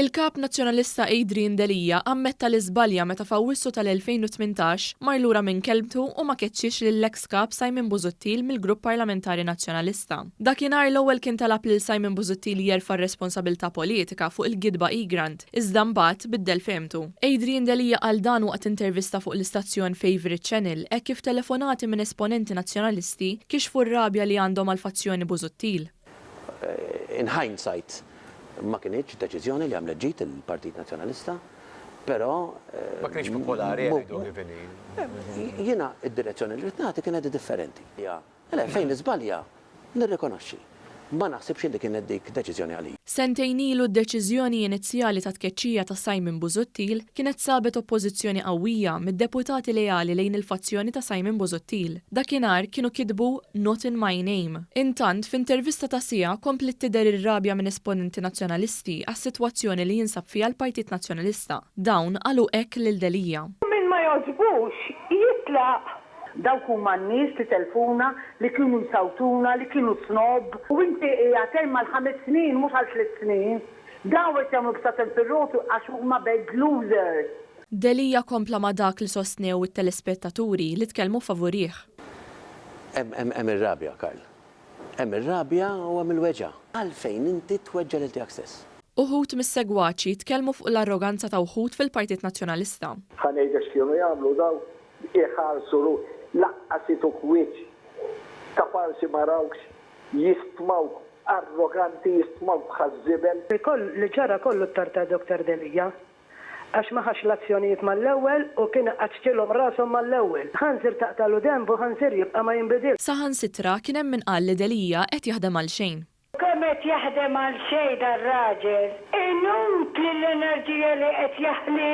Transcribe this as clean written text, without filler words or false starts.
Il-kap nazzjonalista Adrian Delija ammetta li żbalja meta f'Awwissu tal-2018 mar lura minn kelbtu u ma keċċiex lill-eks kap Simon Busuttil mill-Grupp Parlamentari Nazzjonalista. Dakinhar l-ewwel kien talab lil Simon Busuttil jerfa' r-responsabilità politika fuq il-gidba Egrant, iżda mbagħad biddel fehmtu. Adrian Delija qal dan waqt intervista fuq l-istazzjon Favourite Channel hekk kif telefonati minn esponenti nazzjonalisti kixfu r-rabja li għandhom għall-fazzjoni Busuttil. In hindsight, ma kienx deċiżjoni li għamlet ġid il-Partit Nazzjonalista, però ma kienx popolari għalidu għivini. Jiena id-direzzjoni li rritnati kienet differenti. Fejn iżbalja, nirrikonoxxi. Ma naħsibx li kienet dik deċiżjoni għalija. Sentejn ilu d-deċiżjoni inizjali ta' tkeċċija ta' Simon Busuttil kienet sabet oppożizzjoni qawwija mid-deputati lejali lejn il-fazzjoni ta' Simon Busuttil. Dakinhar kienu kitbu Not in my name. Intant f'intervista ta' sija komplet tidher ir-rabja minn esponenti nazzjonalisti għas-sitwazzjoni li jinsab fiha l-Partit Nazzjonalista. Dawn qalu hekk lil Delija. Min ma jogħġbux jitlaq. Dawk huma n-nies li telfuna, li kienu jsawtuna, li kienu snob. U inti għatem mal-5 snin, mhux għal 3 snin. Daw qed jagħmlu b'satel fir-rotu għax huma bad losers. Delija kompla ma dak li sostnew it-telespettaturi li tkellmu favorih. Hemm ir-rabja, Karl. Hemm ir-rabja u hemm il-weġa. Għalfejn inti tweġġa' lil tiegħek stess. Uħud mis-segwaċi tkellmu fuq l-arroganza ta' uħud fil-Partit Nazzjonalista. Ħanejdex kienu jagħmlu daw iħarsu laqqasitu kwiċ, kaparsi marawx, jistmawk, arroganti jistmawk bħazzibel. Li ġara kollu t-tarta Dr. Delija, għax maħax l-azzjonijiet mal-ewwel u kien qaċċilhom rashom mal-ewwel. Ħanżir taqtalu dembu, ħanżir jibqa' ma jinbidil. Saħan sitra kien hemm min qal li Delija qed jaħdem għal xejn. Kemm qed jaħdem għal xejn dar-raġel, inutli l-enerġija li qed jaħli.